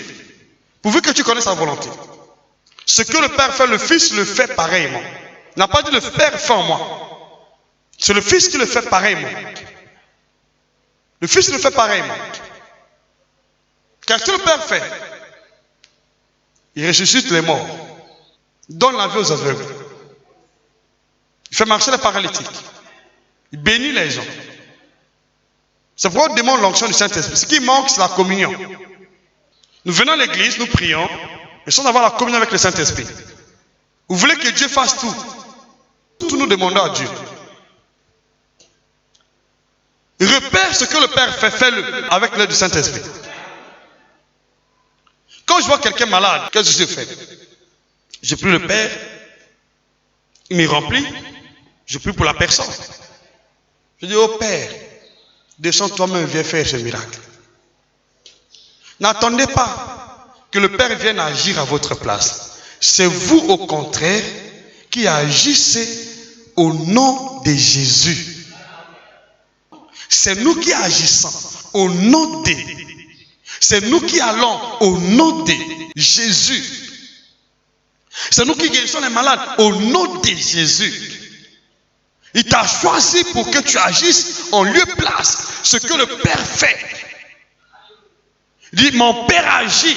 pourvu que tu connaisses sa volonté. Ce que le Père fait, le Fils le fait pareillement. Il n'a pas dit le Père fait en moi. C'est le Fils qui le fait pareillement. Le Fils le fait pareillement. Qu'est-ce que le Père fait? Il ressuscite les morts, donne la vie aux aveugles, il fait marcher les paralytiques, il bénit les gens. C'est pourquoi on demande l'onction du Saint-Esprit. Ce qui manque, c'est la communion. Nous venons à l'église, nous prions, mais sans avoir la communion avec le Saint-Esprit. Vous voulez que Dieu fasse tout? Tout nous demandons à Dieu. Repère ce que le Père fait, fais-le avec l'aide du Saint-Esprit. Quand je vois quelqu'un malade, qu'est-ce que je fais? Je prie le Père, il me remplit, je prie pour la personne. Je dis, oh Père, descends toi-même, viens faire ce miracle. N'attendez pas que le Père vienne agir à votre place. C'est vous, au contraire, qui agissez au nom de Jésus. C'est nous qui agissons au nom de Jésus. C'est nous qui allons au nom de Jésus. C'est nous qui guérissons les malades au nom de Jésus. Il t'a choisi pour que tu agisses en lieu place ce que le Père fait. Il dit, mon Père agit.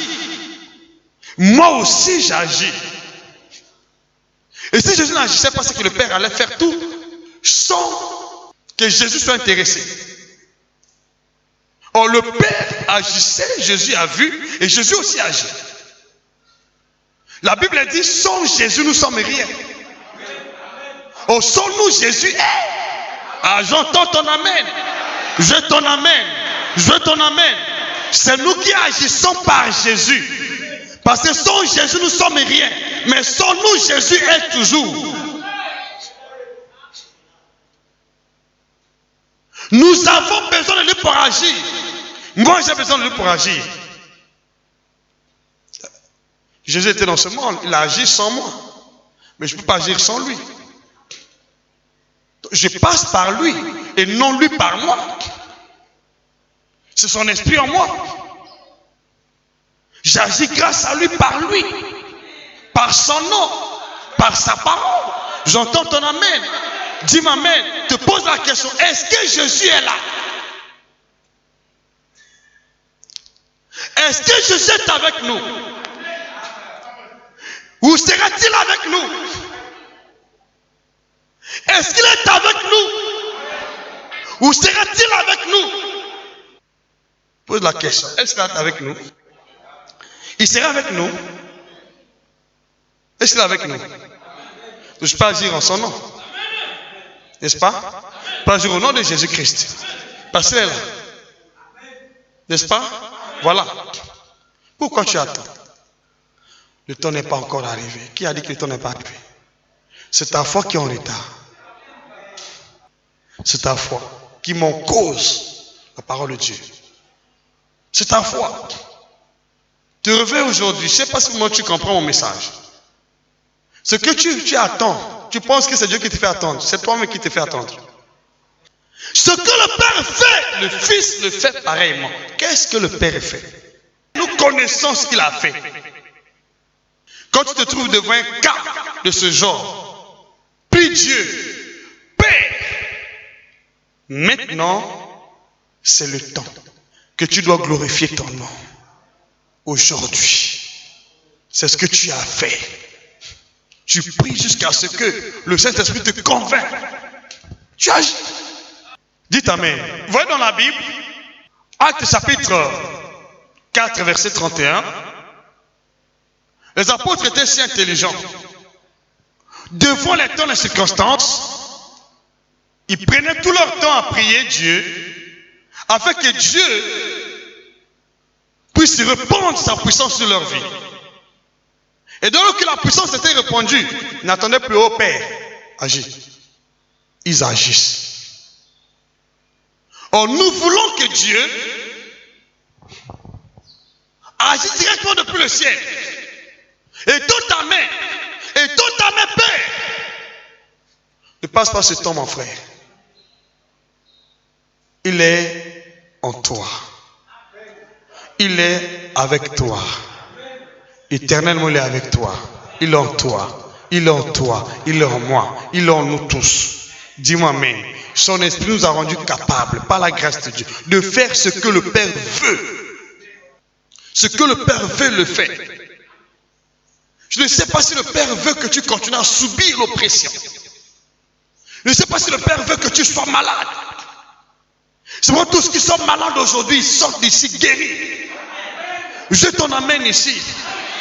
Moi aussi j'agis. Et si Jésus n'agissait pas, c'est que le Père allait faire tout sans que Jésus soit intéressé. Or, le Père agissait, Jésus a vu, et Jésus aussi agit. La Bible dit, sans Jésus, nous ne sommes rien. Or, sans nous, Jésus est. Ah, j'entends ton amen. Je veux ton amen. Je veux ton amen. C'est nous qui agissons par Jésus. Parce que sans Jésus, nous ne sommes rien. Mais sans nous, Jésus est toujours. Nous avons besoin de lui pour agir. Moi, j'ai besoin de lui pour agir. Jésus était dans ce monde, il a agi sans moi. Mais je ne peux pas agir sans lui. Je passe par lui et non lui par moi. C'est son esprit en moi. J'agis grâce à lui, par lui. Par son nom, par sa parole. J'entends ton amen. Dis-moi amen. Te pose la question, est-ce que Jésus est là? Est-ce que Jésus est avec nous? Ou sera-t-il avec nous? Est-ce qu'il est avec nous? Ou sera-t-il avec nous? Pose la question, est-ce qu'il est avec nous? Il sera avec nous? Est-ce qu'il est avec nous? Je peux agir en son nom. N'est-ce pas? Je peux agir au nom de Jésus-Christ. Parce qu'il est là. N'est-ce pas? Voilà. Pourquoi tu attends? Le temps n'est pas encore arrivé. Qui a dit que le temps n'est pas arrivé? C'est ta foi qui est en retard. C'est ta foi qui m'en cause la parole de Dieu. C'est ta foi. Te réveille aujourd'hui. Je ne sais pas si moi tu comprends mon message. Ce que tu attends, tu penses que c'est Dieu qui te fait attendre. C'est toi-même qui te fait attendre. Ce que le Père fait, le Fils le fait pareillement. Qu'est-ce que le Père fait? Nous connaissons ce qu'il a fait. Quand tu te trouves devant un cas de ce genre, prie Dieu, Père. Maintenant, c'est le temps que tu dois glorifier ton nom. Aujourd'hui, c'est ce que tu as fait. Tu pries jusqu'à ce que le Saint-Esprit te convainc tu agis. Dites Amen. Vous voyez dans la Bible, Actes chapitre 4, verset 31, les apôtres étaient si intelligents. Devant les temps et les circonstances, ils prenaient tout leur temps à prier Dieu, afin que Dieu puisse répandre sa puissance sur leur vie. Et donc que la puissance était répandue, ils n'attendaient plus au Père, agis. Ils agissent. Or, nous voulons que Dieu agisse directement depuis le ciel. Et toute ta main, Père, ne passe pas ce temps, mon frère. Il est en toi. Il est avec toi. Éternellement, il est avec toi. Il est en toi. Il est en toi. Il est en moi. Il est en nous tous. Dis-moi Amen. Son esprit nous a rendus capables, par la grâce de Dieu, de faire ce que le Père veut. Ce que le Père veut, le fait. Je ne sais pas si le Père veut que tu continues à subir l'oppression. Je ne sais pas si le Père veut que tu sois malade. C'est pour tous qui sont malades aujourd'hui, ils sortent d'ici guéris. Je ton amène ici.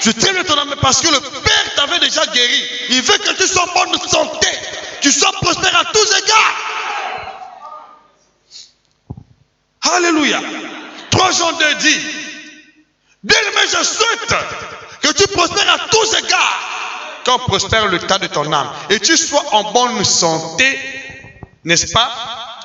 Je traîne ton amène parce que le Père t'avait déjà guéri. Il veut que tu sois en bonne santé. Tu sois prospère à tous égards. Alléluia. 3 Jean 2 dit, bien-aimé, je souhaite que tu prospères à tous égards, quand prospère le tas de ton âme, et tu sois en bonne santé, n'est-ce pas?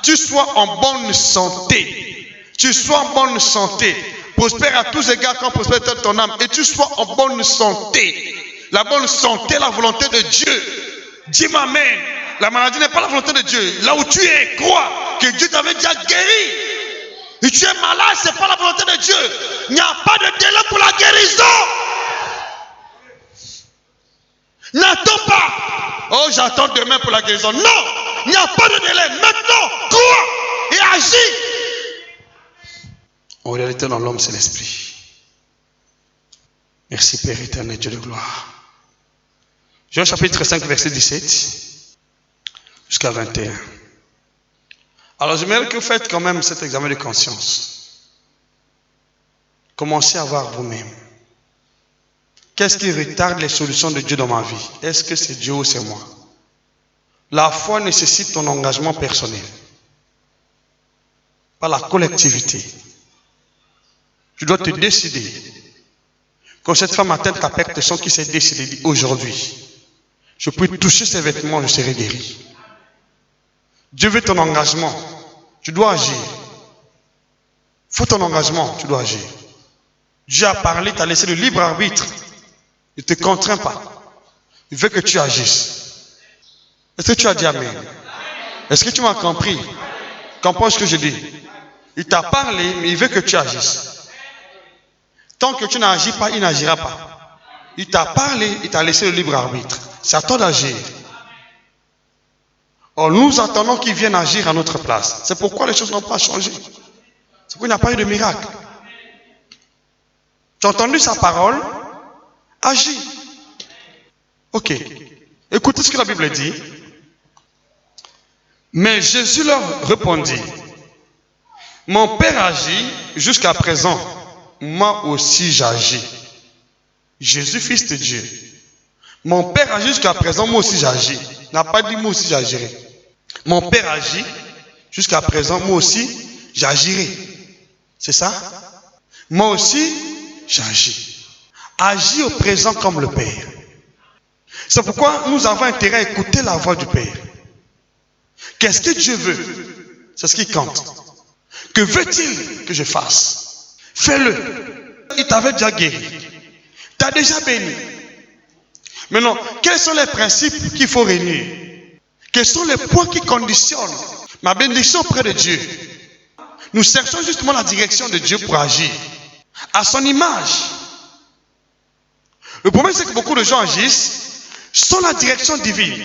Tu sois en bonne santé. Tu sois en bonne santé. Prospère à tous égards quand prospère le tas de ton âme, et tu sois en bonne santé. La bonne santé, la volonté de Dieu. Dis-moi Amen. La maladie n'est pas la volonté de Dieu. Là où tu es, crois que Dieu t'avait déjà guéri. Et tu es malade, ce n'est pas la volonté de Dieu. Il n'y a pas de délai pour la guérison. N'attends pas. Oh, j'attends demain pour la guérison. Non, il n'y a pas de délai. Maintenant, crois et agis. En réalité, dans l'homme, c'est l'esprit. Merci Père éternel, Dieu de gloire. Jean chapitre 5, verset 17 jusqu'à 21. Alors, j'aimerais que vous faites quand même cet examen de conscience. Commencez à voir vous-même. Qu'est-ce qui retarde les solutions de Dieu dans ma vie? Est-ce que c'est Dieu ou c'est moi? La foi nécessite ton engagement personnel. Pas la collectivité. Tu dois te décider. Quand cette femme atteint ta perte de sang qui s'est décidée, dit aujourd'hui, je peux toucher ses vêtements, je serai guéri. Dieu veut ton engagement. Tu dois agir. Faut ton engagement, tu dois agir. Dieu a parlé, t'a laissé le libre arbitre. Il ne te contraint pas. Il veut que tu agisses. Est-ce que tu as dit Amen? Est-ce que tu m'as compris? Comprends ce que je dis? Il t'a parlé, mais il veut que tu agisses. Tant que tu n'agis pas, il n'agira pas. Il t'a parlé, il t'a laissé le libre arbitre. C'est à toi d'agir. Or, nous attendons qu'il vienne agir à notre place. C'est pourquoi les choses n'ont pas changé. C'est pourquoi il n'y a pas eu de miracle. Tu as entendu sa parole? Agis. Ok. Écoutez ce que la Bible dit. Mais Jésus leur répondit, mon Père agit jusqu'à présent. Moi aussi j'agis. Jésus, fils de Dieu. Mon Père agit jusqu'à présent, moi aussi j'agis. Il n'a pas dit moi aussi j'agirai. Mon Père agit jusqu'à présent, moi aussi j'agirai. C'est ça? Moi aussi j'agis. Agis au présent comme le Père. C'est pourquoi nous avons intérêt à écouter la voix du Père. Qu'est-ce que Dieu veut? C'est ce qui compte. Que veut-il que je fasse? Fais-le. Il t'avait déjà guéri. Tu as déjà béni. Maintenant, quels sont les principes qu'il faut réunir? Quels sont les points qui conditionnent ma bénédiction auprès de Dieu? Nous cherchons justement la direction de Dieu pour agir. À son image. Le problème, c'est que beaucoup de gens agissent sans la direction divine.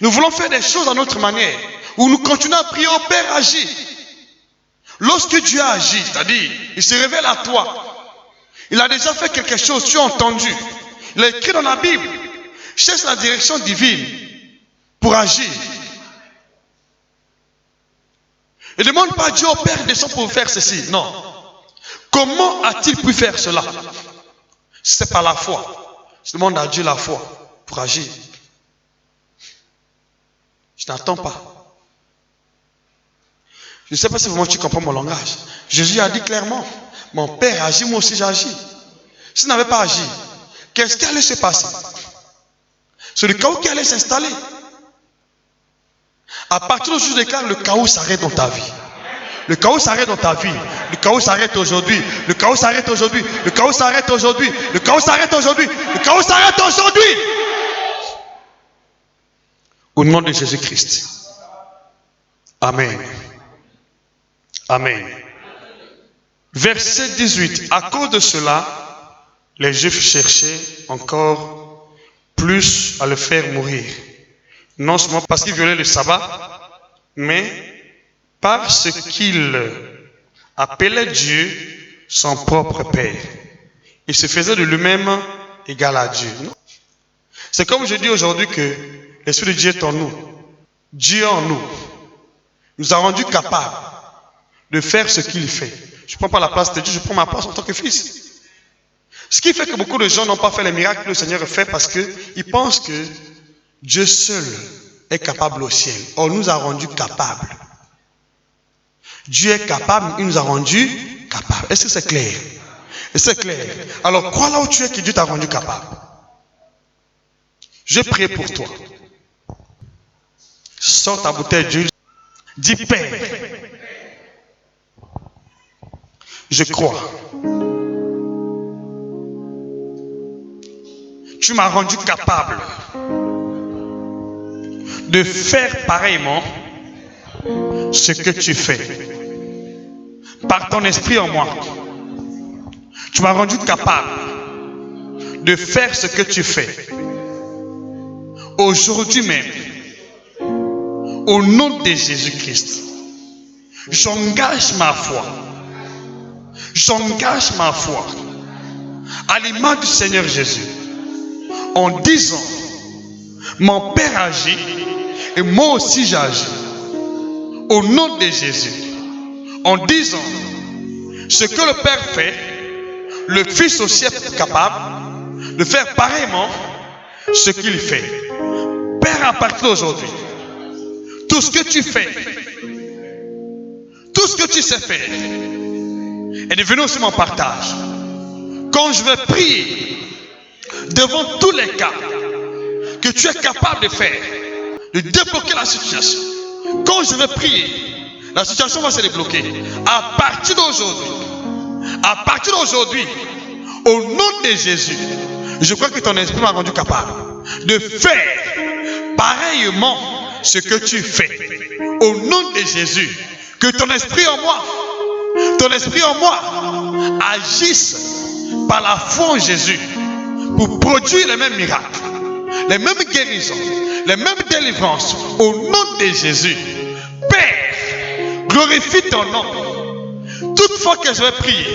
Nous voulons faire des choses à notre manière, où nous continuons à prier au Père agit. Lorsque Dieu agit, c'est-à-dire, il se révèle à toi. Il a déjà fait quelque chose, tu as entendu. Il a écrit dans la Bible. Cherche la direction divine pour agir. Ne demande pas à Dieu, oh Père, descends pour faire ceci. Non. Comment a-t-il pu faire cela? C'est par la foi. Je demande à Dieu la foi pour agir. Je n'attends pas. Je ne sais pas si vraiment tu comprends mon langage. Jésus a dit clairement, mon Père agit, moi aussi j'agis. S'il n'avait pas agi, qu'est-ce qui allait se passer? C'est le chaos qui allait s'installer. À partir de ce jour, je déclare, le chaos s'arrête dans ta vie. Le chaos s'arrête dans ta vie. Le chaos s'arrête aujourd'hui. Le chaos s'arrête aujourd'hui. Le chaos s'arrête aujourd'hui. Le chaos s'arrête aujourd'hui. Le chaos s'arrête aujourd'hui. Au nom de Jésus-Christ. Amen. Amen. Verset 18. À cause de cela, les Juifs cherchaient encore plus à le faire mourir. Non seulement parce qu'il violait le sabbat, mais parce qu'il appelait Dieu son propre Père. Il se faisait de lui-même égal à Dieu. C'est comme je dis aujourd'hui que l'Esprit de Dieu est en nous. Dieu en nous nous a rendus capables de faire ce qu'il fait. Je ne prends pas la place de Dieu, je prends ma place en tant que fils. Ce qui fait que beaucoup de gens n'ont pas fait les miracles que le Seigneur fait parce qu'ils pensent que Dieu seul est capable au ciel. Or, nous a rendus capables. Dieu est capable, il nous a rendus capables. Est-ce que c'est clair? C'est clair. Alors, crois là où tu es que Dieu t'a rendu capable. Je prie pour toi. Sors ta bouteille d'huile. Dis Père, je crois. Tu m'as rendu capable de faire pareillement ce que tu fais. Par ton esprit en moi, tu m'as rendu capable de faire ce que tu fais. Aujourd'hui même, au nom de Jésus-Christ, j'engage ma foi. J'engage ma foi à l'image du Seigneur Jésus en disant, mon Père agit et moi aussi j'agis. Au nom de Jésus, en disant, ce que le Père fait, le Fils aussi est capable de faire pareillement ce qu'il fait. Père, à partir d'aujourd'hui, tout ce que tu fais, tout ce que tu sais faire, est devenu aussi mon partage. Quand je vais prier devant tous les cas que tu es capable de faire, de débloquer la situation. Quand je vais prier, la situation va se débloquer. À partir d'aujourd'hui, au nom de Jésus, je crois que ton esprit m'a rendu capable de faire pareillement ce que tu fais. Au nom de Jésus, que ton esprit en moi agisse par la foi en Jésus pour produire les mêmes miracles, les mêmes guérisons, les mêmes délivrances. Au nom de Jésus, Père, glorifie ton nom. Toutefois que je vais prier,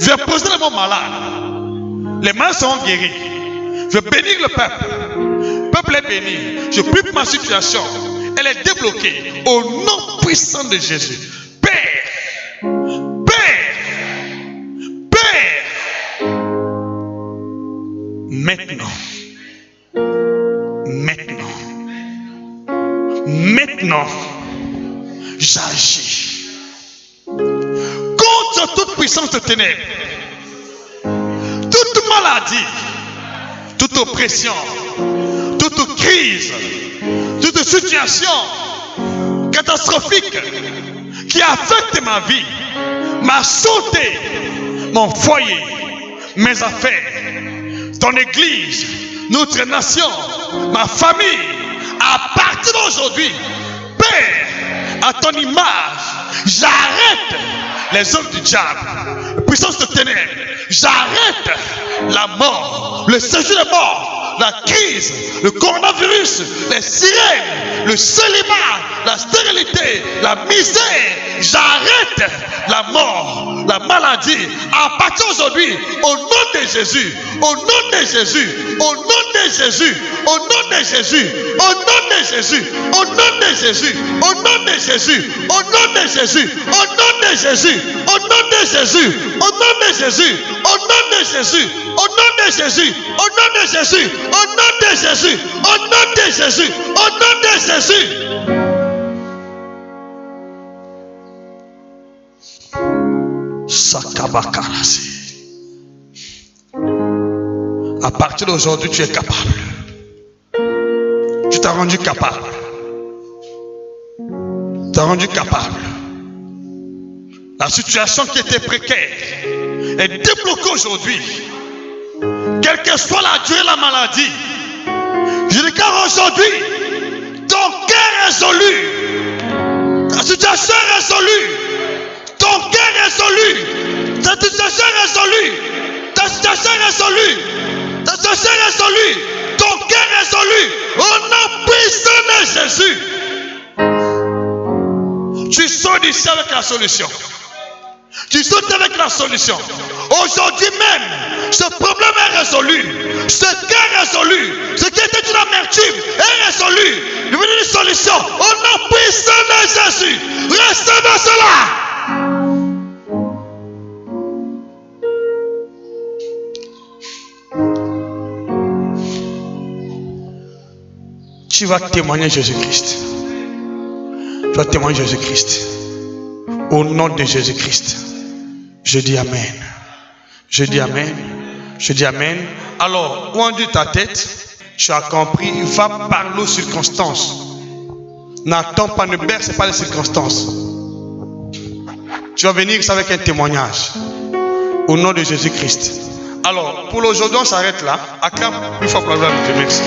je vais poser les mots malades. Les mains seront guéries. Je vais bénir le peuple. Le peuple est béni. Je prie pour ma situation. Elle est débloquée. Au nom puissant de Jésus. Père, maintenant, j'agis contre toute puissance de ténèbres, toute maladie, toute oppression, toute crise, toute situation catastrophique qui affecte ma vie, ma santé, mon foyer, mes affaires, ton église, notre nation, ma famille. À partir d'aujourd'hui, Père, à ton image, j'arrête les œuvres du diable, la puissance de ténèbres, j'arrête la mort, le séjour de mort la crise, le coronavirus, les sirènes, le célibat, la stérilité, la misère, j'arrête la mort, la maladie. À partir d'aujourd'hui, au nom de Jésus, au nom de Jésus, au nom de Jésus, au nom de Jésus, au nom de Jésus, au nom de Jésus, au nom de Jésus, au nom de Jésus, au nom de Jésus, au nom de Jésus, au nom de Jésus, au nom de Jésus, au nom de Jésus, au nom de Jésus, au nom de Jésus, au nom de Jésus, au nom de Jésus. Sakabakarasi. À partir d'aujourd'hui, tu es capable. Tu t'as rendu capable. Tu t'as rendu capable. La situation qui était précaire est débloquée aujourd'hui. Quelle que soit la durée de la maladie, je déclare aujourd'hui, ton cœur est résolu. Ta situation est résolue. Ton cœur est résolu. Ta situation est résolue. Ta situation est résolue. Ta situation est résolue. Ton cœur est résolu. Au nom puissant de Jésus. Tu sors d'ici avec la solution. Tu sautes avec la solution. Aujourd'hui même, ce problème est résolu. Ce cœur est résolu. Ce qui était une amertume est résolu. Il y a une solution. Au nom puissant de Jésus. Recevez cela. Tu vas témoigner Jésus-Christ. Tu vas témoigner Jésus-Christ. Au nom de Jésus-Christ. Je dis Amen. Je dis Amen. Je dis Amen. Alors, où dit ta tête, tu as compris, va parler aux circonstances. N'attends pas, ne berce pas les circonstances. Tu vas venir avec un témoignage. Au nom de Jésus-Christ. Alors, pour aujourd'hui, on s'arrête là. Acclame une fois pour la gloire de Dieu. Merci.